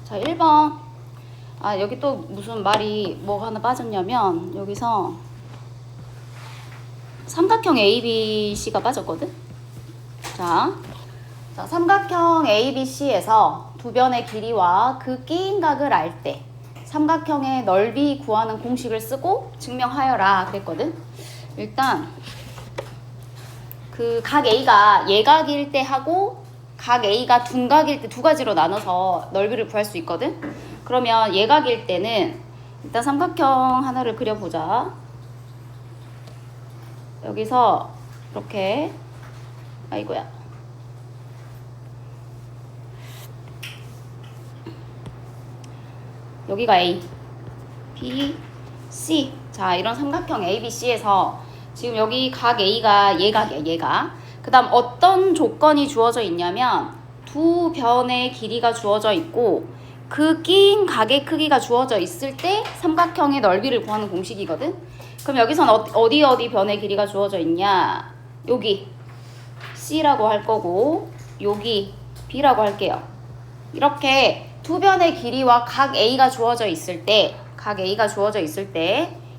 자, 1번. 여기 또 무슨 말이 뭐가 하나 빠졌냐면 여기서 삼각형 ABC가 빠졌거든? 자, 삼각형 ABC에서 두 변의 길이와 그 끼인 각을 알 때 삼각형의 넓이 구하는 공식을 쓰고 증명하여라 그랬거든? 일단 그 각 A가 예각일 때 하고 각 A가 둔각일 때 두 가지로 나눠서 넓이를 구할 수 있거든? 그러면 예각일 때는 일단 삼각형 하나를 그려보자. 여기서 이렇게 아이고야. 여기가 A, B, C. 자, 이런 삼각형 ABC에서 지금 여기 각 A가 예각이야, 예각. 그 다음 어떤 조건이 주어져 있냐면 두 변의 길이가 주어져 있고 그 끼인 각의 크기가 주어져 있을 때 삼각형의 넓이를 구하는 공식이거든. 그럼 여기선 어디 변의 길이가 주어져 있냐? 여기 C라고 할 거고 여기 B라고 할게요. 이렇게 두 변의 길이와 각 A가 주어져 있을 때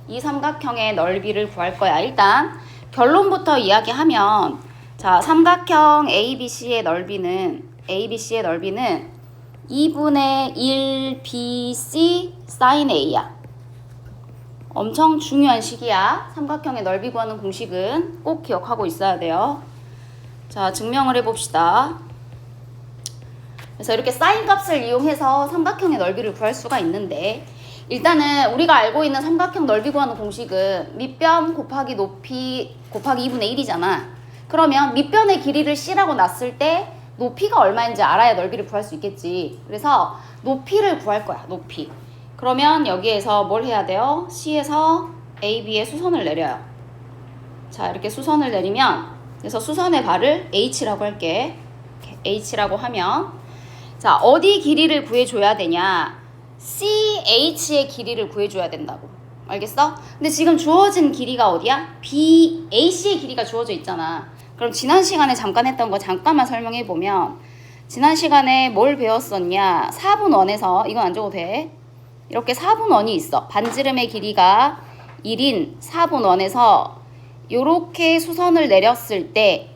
이 삼각형의 넓이를 구할 거야. 일단 결론부터 이야기하면 자, 삼각형 ABC의 넓이는 2분의 1 BC sin A야. 엄청 중요한 식이야. 삼각형의 넓이 구하는 공식은 꼭 기억하고 있어야 돼요. 자, 증명을 해봅시다. 그래서 이렇게 사인 값을 이용해서 삼각형의 넓이를 구할 수가 있는데 일단은 우리가 알고 있는 삼각형 넓이 구하는 공식은 밑변 곱하기 높이 곱하기 2분의 1이잖아. 그러면 밑변의 길이를 C라고 놨을 때 높이가 얼마인지 알아야 넓이를 구할 수 있겠지. 그래서 높이를 구할 거야. 높이. 그러면 여기에서 뭘 해야 돼요? C에서 A, B에 수선을 내려요. 자, 이렇게 수선을 내리면 그래서 수선의 발을 H라고 할게. H라고 하면 자, 어디 길이를 구해줘야 되냐? CH의 길이를 구해줘야 된다고. 알겠어? 근데 지금 주어진 길이가 어디야? BAC의 길이가 주어져 있잖아. 그럼 지난 시간에 잠깐 했던 거 잠깐만 설명해 보면 지난 시간에 뭘 배웠었냐? 4분원에서 이건 안 적어도 돼. 이렇게 4분원이 있어. 반지름의 길이가 1인 4분원에서 이렇게 수선을 내렸을 때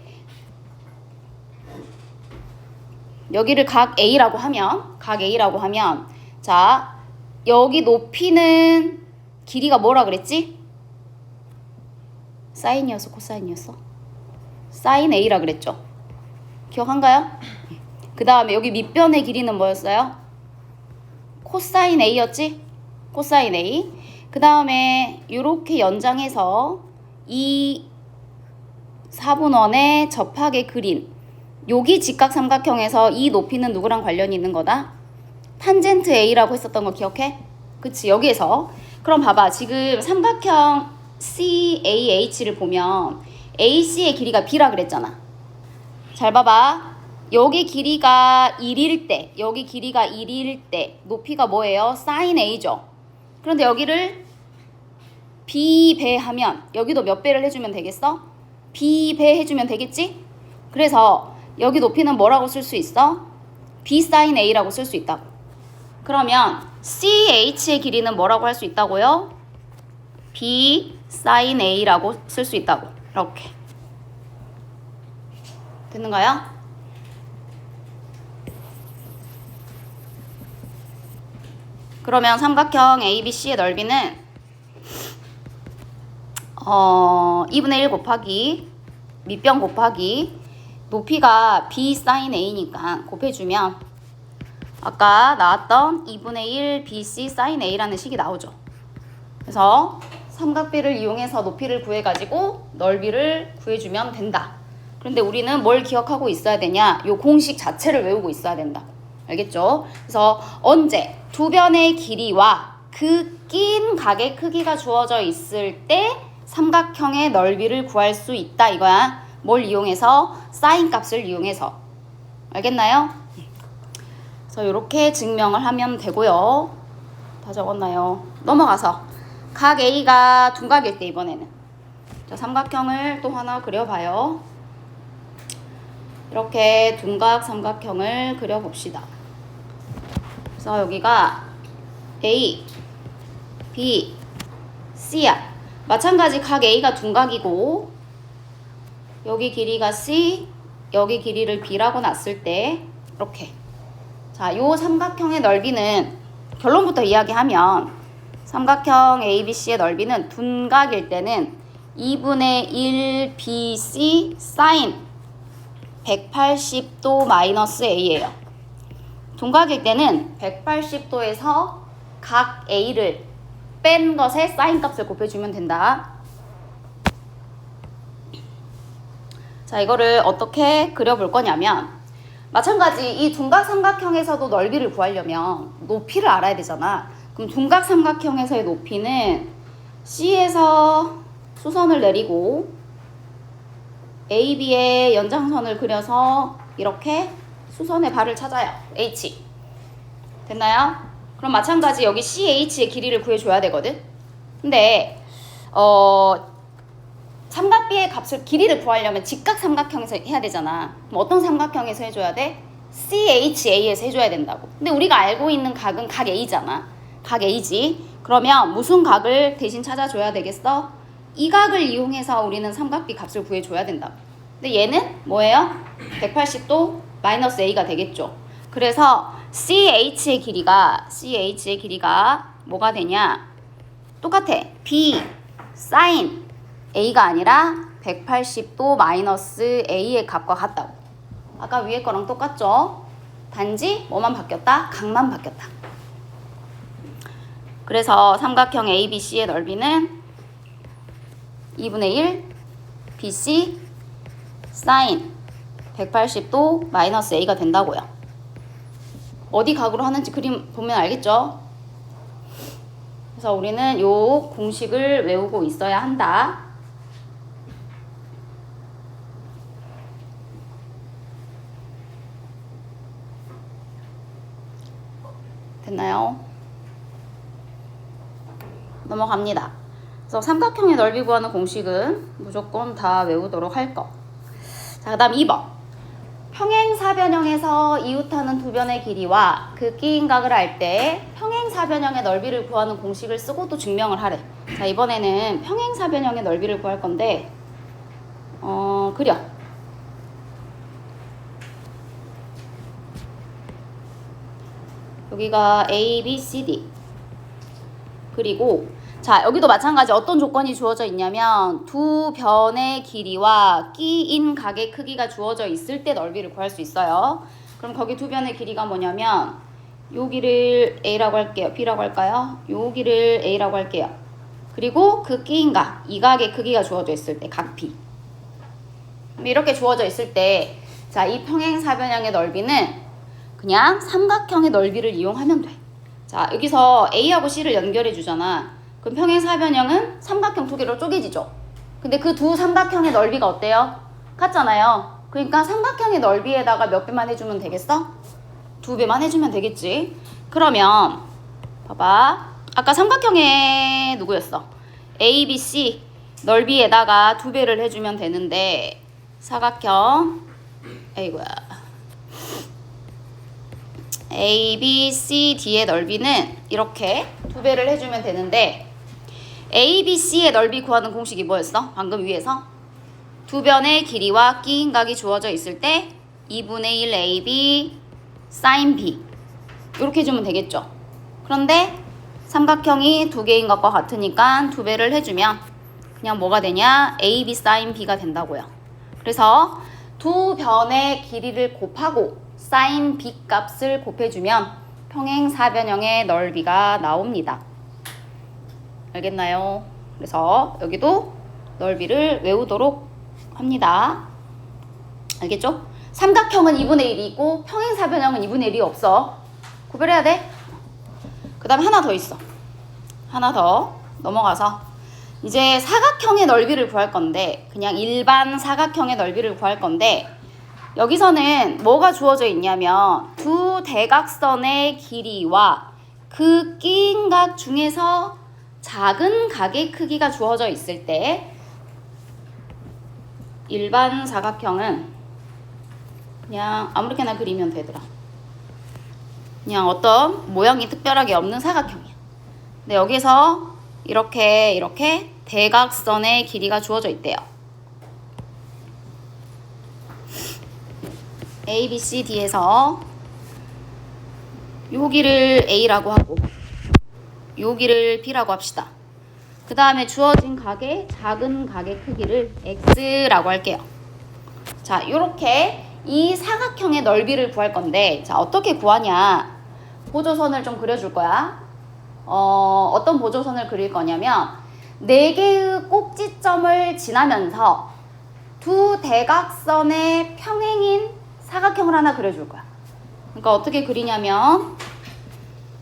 여기를 각 A라고 하면 자, 여기 높이는 길이가 뭐라 그랬지? 사인이었어, 코사인이었어? 사인 A라 그랬죠? 기억한가요? 그 다음에 여기 밑변의 길이는 뭐였어요? 코사인 A였지? 코사인 A. 그 다음에 이렇게 연장해서 이 4분원의 접하게 그린 여기 직각삼각형에서 이 높이는 누구랑 관련이 있는 거다? 탄젠트 A라고 했었던 거 기억해? 그치, 여기에서. 그럼 봐봐. 지금 삼각형 CAH를 보면 AC의 길이가 B라 그랬잖아. 잘 봐봐. 여기 길이가 1일 때 높이가 뭐예요? sin A죠. 그런데 여기를 B배하면 여기도 몇 배를 해주면 되겠어? B배 해주면 되겠지? 그래서 여기 높이는 뭐라고 쓸 수 있어? B sin A라고 쓸 수 있다고. 그러면 CH의 길이는 뭐라고 할 수 있다고요? B sin A라고 쓸 수 있다고. 이렇게. 됐는가요? 그러면 삼각형 ABC의 넓이는 2분의 1 곱하기 밑변 곱하기 높이가 B sin A니까 곱해주면 아까 나왔던 2분의 1 BC sin A라는 식이 나오죠. 그래서 삼각비를 이용해서 높이를 구해가지고 넓이를 구해주면 된다. 그런데 우리는 뭘 기억하고 있어야 되냐? 이 공식 자체를 외우고 있어야 된다. 알겠죠? 그래서 언제 두 변의 길이와 그 낀 각의 크기가 주어져 있을 때 삼각형의 넓이를 구할 수 있다 이거야. 뭘 이용해서? 사인 값을 이용해서. 알겠나요? 그래서 이렇게 증명을 하면 되고요. 다 적었나요? 넘어가서 각 A가 둔각일 때 이번에는 자, 삼각형을 또 하나 그려봐요. 이렇게 둔각 삼각형을 그려봅시다. 그래서 여기가 A, B, C야. 마찬가지 각 A가 둔각이고 여기 길이가 C, 여기 길이를 B라고 놨을 때 이렇게. 자, 요 삼각형의 넓이는 결론부터 이야기하면 삼각형 ABC의 넓이는 둔각일 때는 2분의 1 BC 사인 180도 마이너스 A예요. 둔각일 때는 180도에서 각 A를 뺀 것에 사인 값을 곱해주면 된다. 자, 이거를 어떻게 그려볼 거냐면 마찬가지 이 둔각 삼각형에서도 넓이를 구하려면 높이를 알아야 되잖아. 그럼 둔각 삼각형에서의 높이는 C에서 수선을 내리고 AB의 연장선을 그려서 이렇게 수선의 발을 찾아요. H. 됐나요? 그럼 마찬가지 여기 CH의 길이를 구해줘야 되거든. 근데 삼각비의 값을 길이를 구하려면 직각 삼각형에서 해야 되잖아. 그럼 어떤 삼각형에서 해줘야 돼? CHA에서 해줘야 된다고. 근데 우리가 알고 있는 각은 각 A잖아. 각 A지. 그러면 무슨 각을 대신 찾아줘야 되겠어? 이 각을 이용해서 우리는 삼각비 값을 구해줘야 된다고. 근데 얘는 뭐예요? 180도 마이너스 A가 되겠죠. 그래서 CH의 길이가 뭐가 되냐? 똑같아. B 사인 A가 아니라 180도 마이너스 A의 값과 같다고. 아까 위에 거랑 똑같죠? 단지 뭐만 바뀌었다? 각만 바뀌었다. 그래서 삼각형 ABC의 넓이는 2분의 1 BC 사인 180도 마이너스 A가 된다고요. 어디 각으로 하는지 그림 보면 알겠죠? 그래서 우리는 요 공식을 외우고 있어야 한다. 됐나요? 넘어갑니다. 그래서 삼각형의 넓이 구하는 공식은 무조건 다 외우도록 할 거. 자, 그 다음 2번. 평행사변형에서 이웃하는 두 변의 길이와 그 끼인 각을 알 때 평행사변형의 넓이를 구하는 공식을 쓰고 또 증명을 하래. 자, 이번에는 평행사변형의 넓이를 구할 건데 그려. 여기가 A, B, C, D. 그리고 자, 여기도 마찬가지 어떤 조건이 주어져 있냐면 두 변의 길이와 끼인 각의 크기가 주어져 있을 때 넓이를 구할 수 있어요. 그럼 거기 두 변의 길이가 뭐냐면 여기를 A라고 할게요. B라고 할까요? 여기를 A라고 할게요. 그리고 그 끼인 각, 이 각의 크기가 주어져 있을 때 각 B. 이렇게 주어져 있을 때 자, 이 평행사변형의 넓이는 그냥 삼각형의 넓이를 이용하면 돼. 자, 여기서 A하고 C를 연결해 주잖아. 그럼 평행사변형은 삼각형 두 개로 쪼개지죠. 근데 그 두 삼각형의 넓이가 어때요? 같잖아요. 그러니까 삼각형의 넓이에다가 몇 배만 해주면 되겠어? 2배만 해주면 되겠지. 그러면 봐봐. 아까 삼각형의 누구였어? A, B, C 넓이에다가 2배를 해주면 되는데 사각형 아이고야 A, B, C, D의 넓이는 이렇게 2배를 해주면 되는데 A, B, C의 넓이 구하는 공식이 뭐였어? 방금 위에서 두 변의 길이와 끼인 각이 주어져 있을 때 2분의 1 AB sin B 이렇게 해주면 되겠죠. 그런데 삼각형이 두 개인 것과 같으니까 2배를 해주면 그냥 뭐가 되냐? AB sin B가 된다고요. 그래서 두 변의 길이를 곱하고 sin B 값을 곱해주면 평행사변형의 넓이가 나옵니다. 알겠나요? 그래서 여기도 넓이를 외우도록 합니다. 알겠죠? 삼각형은 2분의 1이 있고 평행사변형은 2분의 1이 없어. 구별해야 돼. 그 다음에 하나 더 있어. 하나 더 넘어가서 이제 사각형의 넓이를 구할 건데 그냥 일반 사각형의 넓이를 구할 건데 여기서는 뭐가 주어져 있냐면 두 대각선의 길이와 그 끼인 각 중에서 작은 각의 크기가 주어져 있을 때 일반 사각형은 그냥 아무렇게나 그리면 되더라. 그냥 어떤 모양이 특별하게 없는 사각형이야. 근데 여기서 이렇게 대각선의 길이가 주어져 있대요. A, B, C, D에서 여기를 A라고 하고 여기를 B라고 합시다. 그 다음에 주어진 각의 작은 각의 크기를 X라고 할게요. 자, 이렇게 이 사각형의 넓이를 구할 건데, 자, 어떻게 구하냐? 보조선을 좀 그려줄 거야. 어떤 보조선을 그릴 거냐면 4개의 꼭지점을 지나면서 두 대각선의 평행인 사각형을 하나 그려줄 거야. 그러니까 어떻게 그리냐면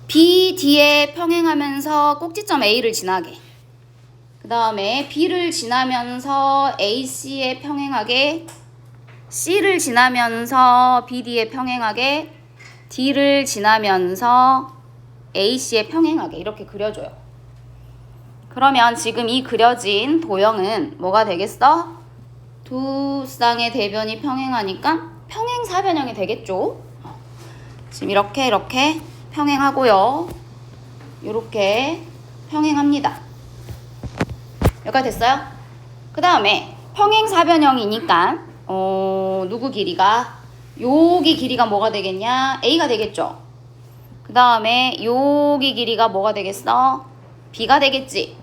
B, D에 평행하면서 꼭지점 A를 지나게, 그 다음에 B를 지나면서 AC 에 평행하게, C를 지나면서 BD에 평행하게, D를 지나면서 AC에 평행하게 이렇게 그려줘요. 그러면 지금 이 그려진 도형은 뭐가 되겠어? 두 쌍의 대변이 평행하니까 평행사변형이 되겠죠? 지금 이렇게 평행하고요. 이렇게 평행합니다. 여기까지 됐어요? 그 다음에 평행사변형이니까 누구 길이가? 여기 길이가 뭐가 되겠냐? A가 되겠죠? 그 다음에 여기 길이가 뭐가 되겠어? B가 되겠지?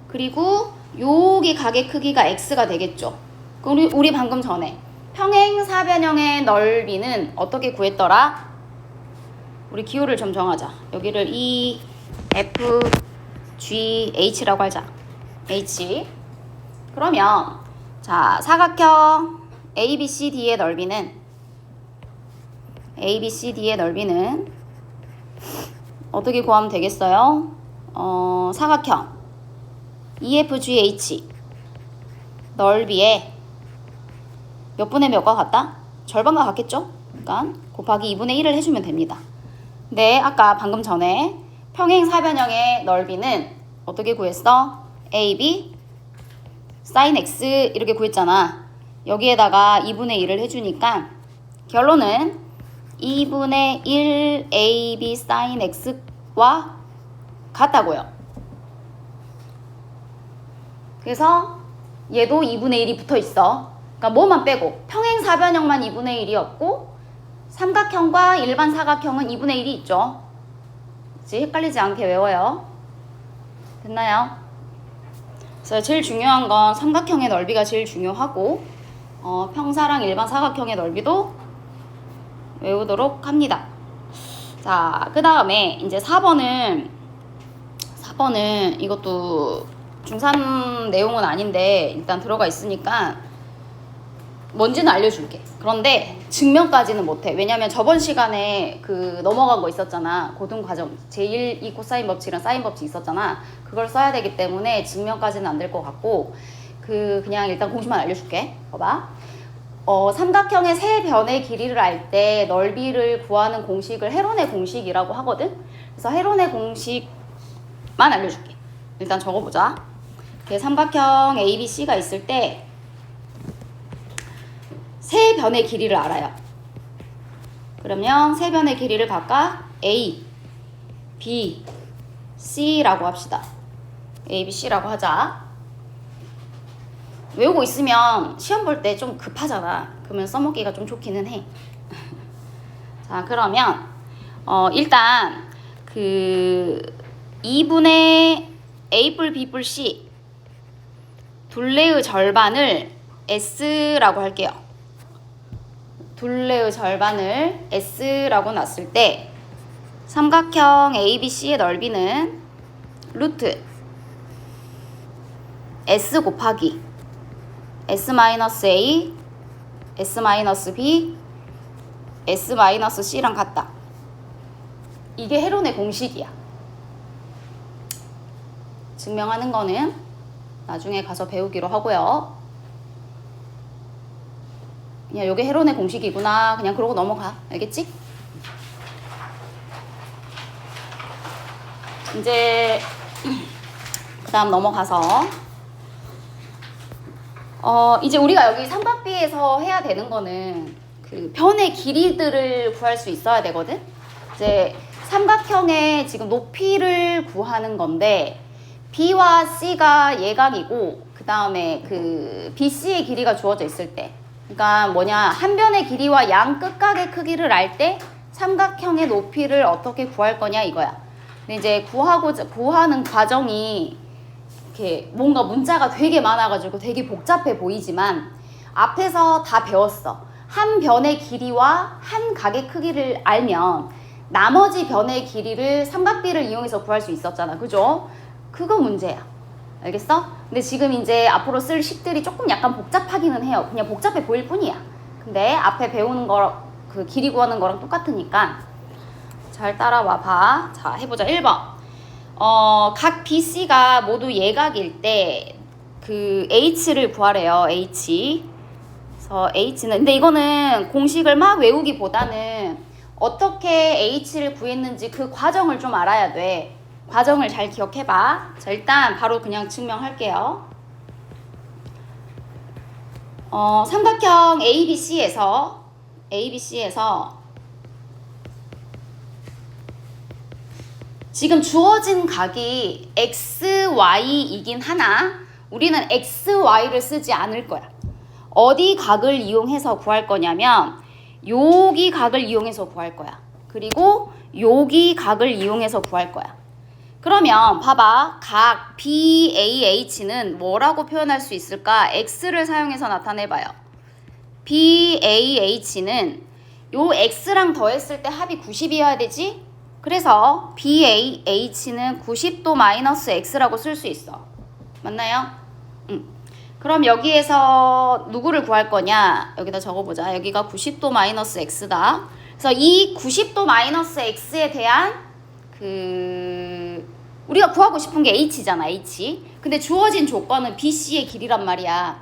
그리고 여기 각의 크기가 X가 되겠죠? 우리 방금 전에 평행사변형의 넓이는 어떻게 구했더라? 우리 기호를 좀 정하자. 여기를 E, F, G, H라고 하자. H. 그러면 자, 사각형 ABCD의 넓이는 어떻게 구하면 되겠어요? 사각형 EFGH 넓이에 몇 분의 몇과 같다? 절반과 같겠죠? 그러니까 곱하기 2분의 1을 해주면 됩니다. 근데 아까 방금 전에 평행사변형의 넓이는 어떻게 구했어? AB sin X 이렇게 구했잖아. 여기에다가 2분의 1을 해주니까 결론은 2분의 1 AB sin X와 같다고요. 그래서 얘도 2분의 1이 붙어 있어. 그러니까 뭐만 빼고 평행사변형만 2분의 1이었고 삼각형과 일반 사각형은 2분의 1이 있죠. 그치? 헷갈리지 않게 외워요. 됐나요? 그래서 제일 중요한 건 삼각형의 넓이가 제일 중요하고 평사랑 일반 사각형의 넓이도 외우도록 합니다. 자, 그 다음에 이제 4번은 이것도 중3 내용은 아닌데 일단 들어가 있으니까 뭔지는 알려줄게. 그런데 증명까지는 못해. 왜냐면 저번 시간에 그 넘어간 거 있었잖아. 고등과정 제1, 2 코사인 법칙이랑 사인 법칙 있었잖아. 그걸 써야 되기 때문에 증명까지는 안 될 것 같고 그냥 일단 공식만 알려줄게. 봐봐. 삼각형의 세 변의 길이를 알 때 넓이를 구하는 공식을 헤론의 공식이라고 하거든. 그래서 헤론의 공식만 알려줄게. 일단 적어보자. 삼각형 ABC가 있을 때 세 변의 길이를 알아요. 그러면 세 변의 길이를 각각 A, B, C라고 합시다. A, B, C라고 하자. 외우고 있으면 시험 볼 때 좀 급하잖아. 그러면 써먹기가 좀 좋기는 해. 자, 그러면 일단 그 2분의 A뿔, B뿔, C 둘레의 절반을 S라고 할게요. 둘레의 절반을 S라고 놨을 때 삼각형 ABC의 넓이는 루트 S 곱하기 S-A, S-B, S-C랑 같다. 이게 헤론의 공식이야. 증명하는 거는 나중에 가서 배우기로 하고요. 그냥 요게 헤론의 공식이구나. 그냥 그러고 넘어가. 알겠지? 이제 그 다음 넘어가서 이제 우리가 여기 삼각비에서 해야 되는 거는 그 변의 길이들을 구할 수 있어야 되거든. 이제 삼각형의 지금 높이를 구하는 건데 B와 C가 예각이고 그 다음에 그 BC의 길이가 주어져 있을 때 그러니까 뭐냐 한 변의 길이와 양 끝각의 크기를 알 때 삼각형의 높이를 어떻게 구할 거냐 이거야. 근데 이제 구하는 과정이 이렇게 뭔가 문자가 되게 많아가지고 되게 복잡해 보이지만 앞에서 다 배웠어. 한 변의 길이와 한 각의 크기를 알면 나머지 변의 길이를 삼각비를 이용해서 구할 수 있었잖아. 그죠? 그거 문제야. 알겠어? 근데 지금 이제 앞으로 쓸 식들이 조금 약간 복잡하기는 해요. 그냥 복잡해 보일 뿐이야. 근데 앞에 배우는 거, 그 길이 구하는 거랑 똑같으니까 잘 따라와 봐. 자, 해보자. 1번. 각 BC가 모두 예각일 때 그 H를 구하래요. H. 그래서 H는, 근데 이거는 공식을 막 외우기보다는 어떻게 H를 구했는지 그 과정을 좀 알아야 돼. 과정을 잘 기억해봐. 자, 일단 바로 그냥 증명할게요. 삼각형 ABC에서 지금 주어진 각이 XY이긴 하나 우리는 XY를 쓰지 않을 거야. 어디 각을 이용해서 구할 거냐면 여기 각을 이용해서 구할 거야. 그리고 여기 각을 이용해서 구할 거야. 그러면 봐봐. 각 BAH는 뭐라고 표현할 수 있을까? X를 사용해서 나타내봐요. BAH는 요 X랑 더했을 때 합이 90이어야 되지? 그래서 BAH는 90도 마이너스 X라고 쓸 수 있어. 맞나요? 그럼 여기에서 누구를 구할 거냐? 여기다 적어보자. 여기가 90도 마이너스 X다. 그래서 이 90도 마이너스 X에 대한 우리가 구하고 싶은 게 H잖아. H. 근데 주어진 조건은 BC의 길이란 말이야.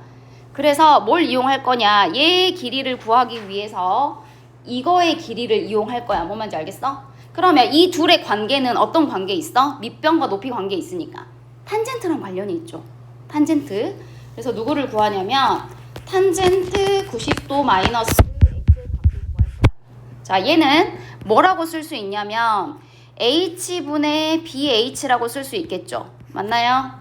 그래서 뭘 이용할 거냐? 얘의 길이를 구하기 위해서 이거의 길이를 이용할 거야. 뭔 말인지 알겠어? 그러면 이 둘의 관계는 어떤 관계 있어? 밑변과 높이 관계 있으니까 탄젠트랑 관련이 있죠. 탄젠트. 그래서 누구를 구하냐면 탄젠트 90도 마이너스 X의 값을 구할 거야. 자, 얘는 뭐라고 쓸 수 있냐면 H분의 BH라고 쓸 수 있겠죠. 맞나요?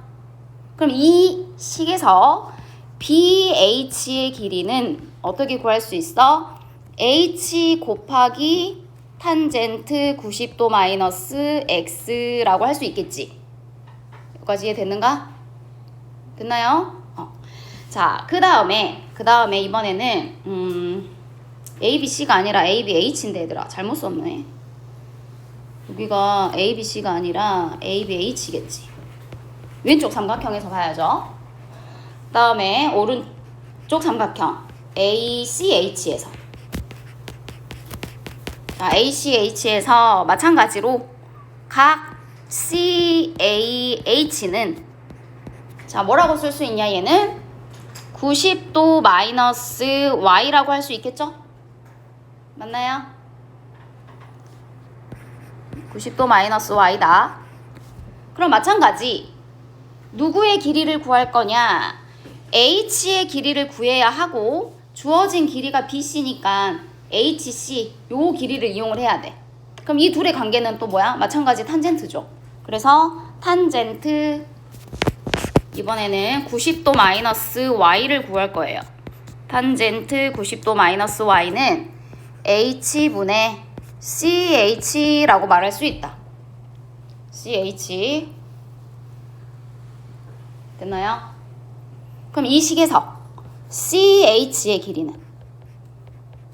그럼 이 식에서 BH의 길이는 어떻게 구할 수 있어? H 곱하기 탄젠트 90도 마이너스 X라고 할 수 있겠지. 여기까지 이해됐는가? 됐나요? 자, 그 다음에 이번에는 ABC가 아니라 ABH인데 얘들아 잘못 썼네. 여기가 ABC가 아니라 ABH겠지. 왼쪽 삼각형에서 봐야죠. 그 다음에 오른쪽 삼각형 ACH에서 자, ACH에서 마찬가지로 각 CAH는 자, 뭐라고 쓸 수 있냐? 얘는 90도 마이너스 Y라고 할 수 있겠죠? 맞나요? 90도 마이너스 Y다. 그럼 마찬가지 누구의 길이를 구할 거냐? H의 길이를 구해야 하고 주어진 길이가 BC니까 HC 요 길이를 이용을 해야 돼. 그럼 이 둘의 관계는 또 뭐야? 마찬가지 탄젠트죠. 그래서 탄젠트 이번에는 90도 마이너스 Y를 구할 거예요. 탄젠트 90도 마이너스 Y는 H분의 CH라고 말할 수 있다. CH 됐나요? 그럼 이 식에서 CH의 길이는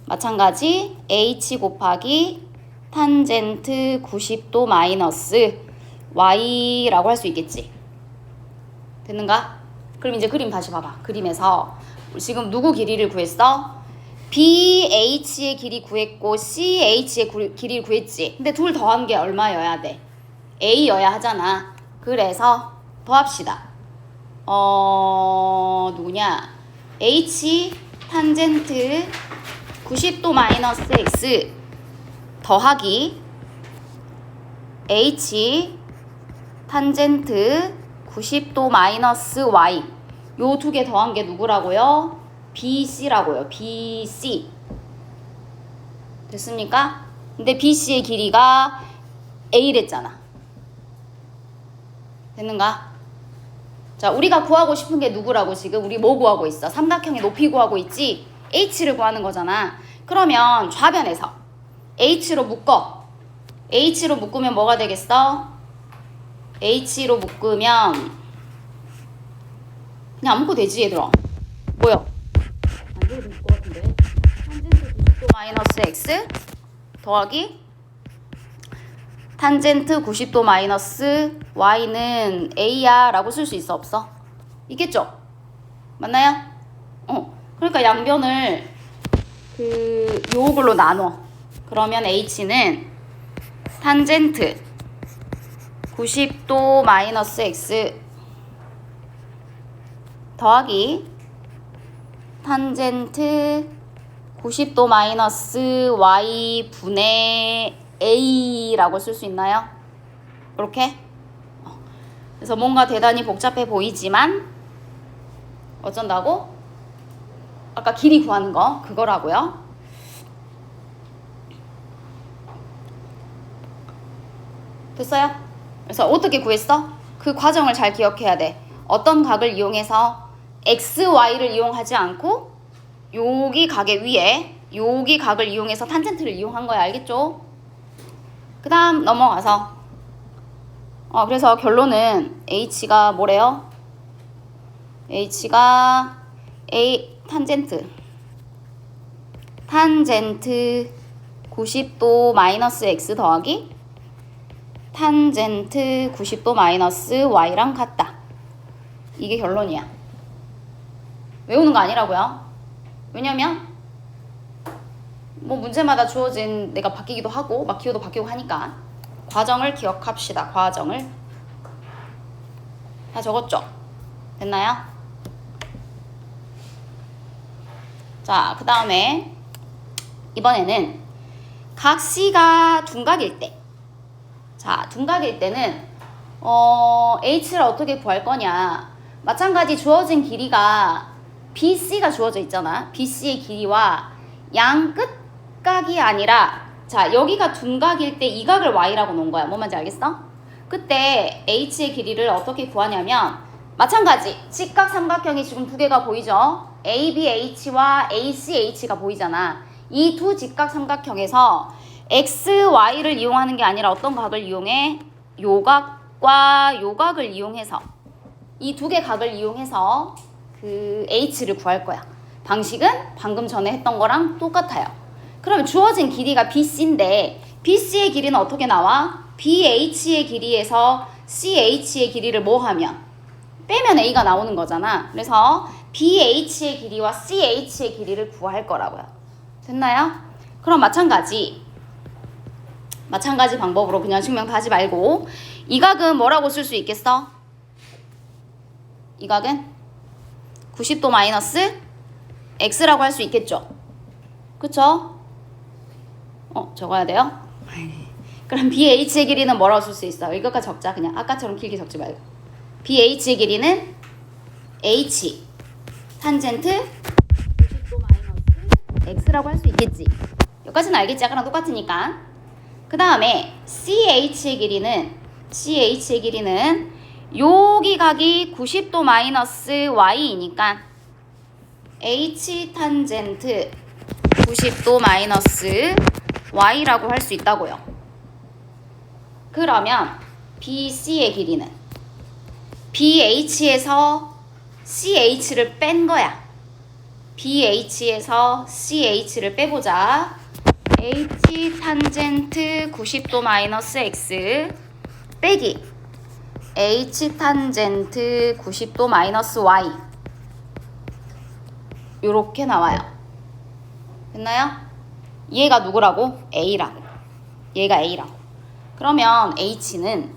마찬가지 H 곱하기 탄젠트 90도 마이너스 Y라고 할 수 있겠지. 됐는가? 그럼 이제 그림 다시 봐봐. 그림에서 지금 누구 길이를 구했어? BH의 길이 구했고 CH의 길이를 구했지. 근데 둘 더한 게 얼마여야 돼? A여야 하잖아. 그래서 더합시다. 누구냐? H 탄젠트 90도 마이너스 X 더하기 H 탄젠트 90도 마이너스 Y 요 두 개 더한 게 BC라고요. BC 됐습니까? 근데 BC의 길이가 A랬잖아. 됐는가? 자, 우리가 구하고 싶은 게 누구라고 지금? 우리 뭐 구하고 있어? 삼각형의 높이 구하고 있지? H를 구하는 거잖아. 그러면 좌변에서 H로 묶어. H로 묶으면 뭐가 되겠어? H로 묶으면 그냥 안 묶어도 되지 얘들아. 뭐야? 안 돼도 될 것 같은데. 탄젠트 90도 마이너스 X 더하기 탄젠트 90도 마이너스 Y는 A야 라고 쓸 수 있어 없어? 있겠죠? 맞나요? 그러니까 양변을 요걸로 나눠. 그러면 H는 탄젠트 90도 마이너스 X 더하기 탄젠트 90도 마이너스 Y 분의 A라고 쓸 수 있나요? 이렇게? 그래서 뭔가 대단히 복잡해 보이지만 어쩐다고? 아까 길이 구하는 거 그거라고요. 됐어요? 그래서 어떻게 구했어? 그 과정을 잘 기억해야 돼. 어떤 각을 이용해서 X, Y를 이용하지 않고 여기 각의 위에 여기 각을 이용해서 탄젠트를 이용한 거야. 알겠죠? 그 다음 넘어가서 그래서 결론은 H가 뭐래요? H가 탄젠트 90도 마이너스 X 더하기 탄젠트 90도 마이너스 Y랑 같다. 이게 결론이야. 외우는 거 아니라고요. 왜냐면 뭐 문제마다 주어진 내가 바뀌기도 하고 막 기호도 바뀌고 하니까 과정을 기억합시다. 과정을 다 적었죠? 됐나요? 자, 그 다음에 이번에는 각 C가 둔각일 때. 자, 둔각일 때는 H를 어떻게 구할 거냐. 마찬가지 주어진 길이가 BC가 주어져 있잖아. BC의 길이와 양 끝각이 아니라 자, 여기가 둔각일 때 이 각을 Y라고 놓은 거야. 뭔 말인지 알겠어? 그때 H의 길이를 어떻게 구하냐면 마찬가지 직각 삼각형이 지금 두 개가 보이죠? ABH와 ACH가 보이잖아. 이 두 직각 삼각형에서 X, Y를 이용하는 게 아니라 어떤 각을 이용해? 요 각과 요 각을 이용해서 이 두 개 각을 이용해서 그 H를 구할 거야. 방식은 방금 전에 했던 거랑 똑같아요. 그러면 주어진 길이가 BC인데 BC의 길이는 어떻게 나와? BH의 길이에서 CH의 길이를 뭐 하면? 빼면 A가 나오는 거잖아. 그래서 BH의 길이와 CH의 길이를 구할 거라고요. 됐나요? 그럼 마찬가지 방법으로 그냥 증명 다 하지 말고 이 각은 뭐라고 쓸 수 있겠어? 이 각은 90도 마이너스 X라고 할 수 있겠죠? 그쵸? 적어야 돼요? 그럼 BH의 길이는 뭐라고 쓸 수 있어? 이것까지 적자. 그냥 아까처럼 길게 적지 말고. BH의 길이는 H 탄젠트 90도 마이너스 X라고 할 수 있겠지. 여기까지는 알겠지? 아까랑 똑같으니까. 그 다음에 CH의 길이는 여기 각이 90도 마이너스 Y이니까 H 탄젠트 90도 마이너스 Y라고 할 수 있다고요. 그러면 BC의 길이는 BH에서 CH를 뺀 거야. BH에서 CH를 빼보자. H 탄젠트 90도 마이너스 X 빼기 H 탄젠트 90도 마이너스 Y 요렇게 나와요. 됐나요? 얘가 누구라고? A라고. 얘가 A라고. 그러면 H는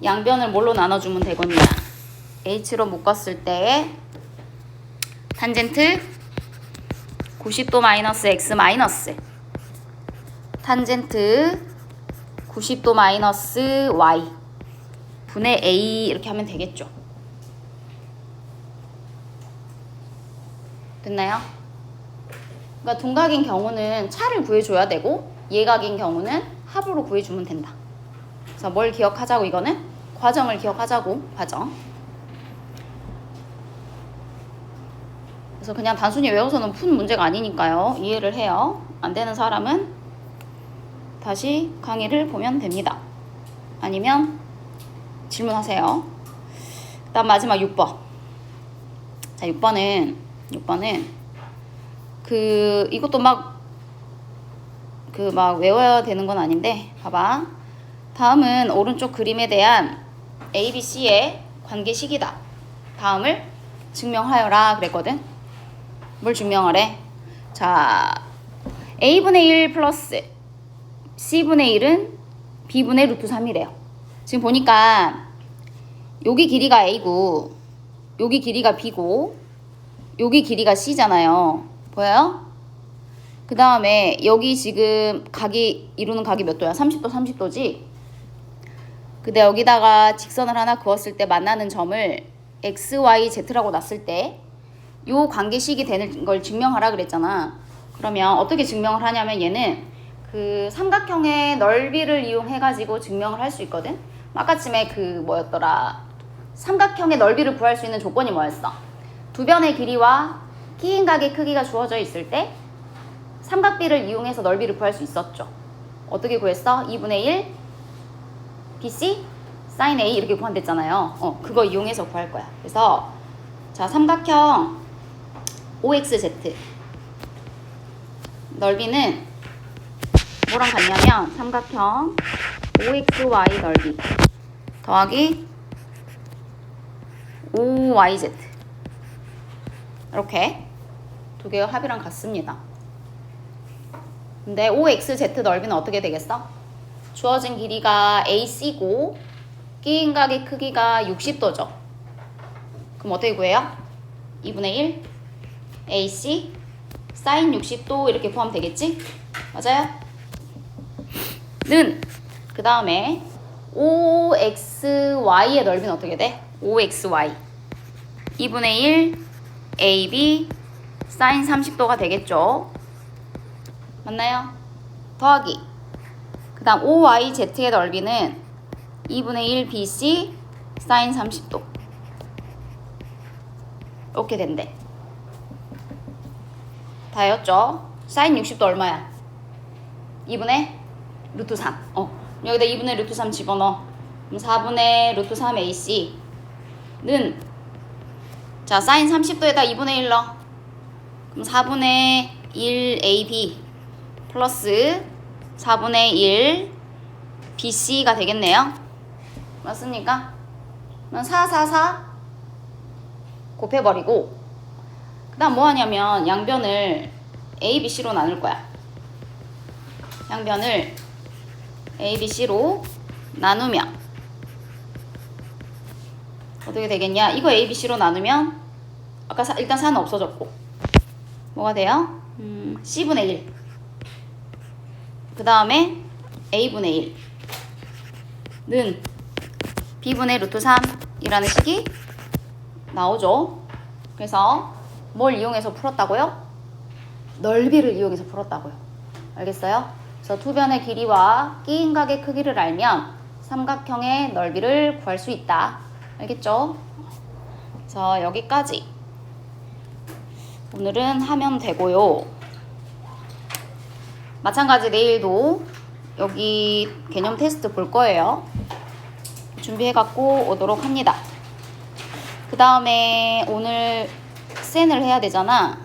양변을 뭘로 나눠주면 되겠냐? H로 묶었을 때 탄젠트 90도 마이너스 X 마이너스 탄젠트 90도 마이너스 Y 분의 A 이렇게 하면 되겠죠. 됐나요? 그러니까 둔각인 경우는 차를 구해줘야 되고 예각인 경우는 합으로 구해주면 된다. 그래서 뭘 기억하자고 이거는? 과정을 기억하자고. 과정. 그래서 그냥 단순히 외워서는 푸는 문제가 아니니까요. 이해를 해요. 안 되는 사람은 다시 강의를 보면 됩니다. 아니면 질문하세요. 그다음 마지막 6번. 자, 6번은 이것도 막 외워야 되는 건 아닌데 봐봐. 다음은 오른쪽 그림에 대한 A, B, C의 관계식이다. 다음을 증명하여라 그랬거든. 뭘 증명하래? 자, A분의 1 플러스 C분의 1은 B분의 루트 3이래요. 지금 보니까 여기 길이가 A고 여기 길이가 B고 여기 길이가 C잖아요. 보여요? 그 다음에 여기 지금 각이 이루는 각이 몇 도야? 30도 30도지? 근데 여기다가 직선을 하나 그었을 때 만나는 점을 X, Y, Z라고 놨을 때 요 관계식이 되는 걸 증명하라 그랬잖아. 그러면 어떻게 증명을 하냐면 얘는 그 삼각형의 넓이를 이용해가지고 증명을 할 수 있거든? 아까쯤에 삼각형의 넓이를 구할 수 있는 조건이 뭐였어? 두 변의 길이와 끼인 각의 크기가 주어져 있을 때 삼각비를 이용해서 넓이를 구할 수 있었죠. 어떻게 구했어? 2분의 1 BC sin A 이렇게 구한댔잖아요. 그거 이용해서 구할 거야. 그래서 자, 삼각형 OXZ 넓이는 뭐랑 같냐면 삼각형 OXY 넓이 더하기 OYZ 이렇게 두 개의 합이랑 같습니다. 근데 OXZ 넓이는 어떻게 되겠어? 주어진 길이가 AC고 끼인 각의 크기가 60도죠. 그럼 어떻게 구해요? 2분의 1 AC sin 60도 이렇게 구하면 되겠지? 맞아요? 는 그 다음에 OXY의 넓이는 어떻게 돼? OXY 2분의 1 AB sin 30도가 되겠죠? 맞나요? 더하기 그 다음 OYZ의 넓이는 2분의 1 BC sin 30도 이렇게 된대. 다였죠? sin 60도 얼마야? 2분의 루트 3. 여기다 2분의 루트 3 집어넣어. 그럼 4분의 루트 3 AC는 자, sin 30도에다 2분의 1 넣어. 그럼 4분의 1 AB 플러스 4분의 1 BC가 되겠네요. 맞습니까? 그럼 4, 4, 4 곱해버리고 그 다음 뭐 하냐면 양변을 A, B, C로 나눌 거야. 양변을 A, B, C로 나누면 어떻게 되겠냐? 이거 A, B, C로 나누면 아까 일단 4는 없어졌고 뭐가 돼요? C분의 1 그 다음에 A분의 1는 B분의 루트 3이라는 식이 나오죠. 그래서 뭘 이용해서 풀었다고요? 넓이를 이용해서 풀었다고요. 알겠어요? 그래서 두 변의 길이와 끼인 각의 크기를 알면 삼각형의 넓이를 구할 수 있다. 알겠죠? 그래서 여기까지 오늘은 하면 되고요. 마찬가지 내일도 여기 개념 테스트 볼 거예요. 준비해 갖고 오도록 합니다. 그 다음에 오늘 센을 해야 되잖아.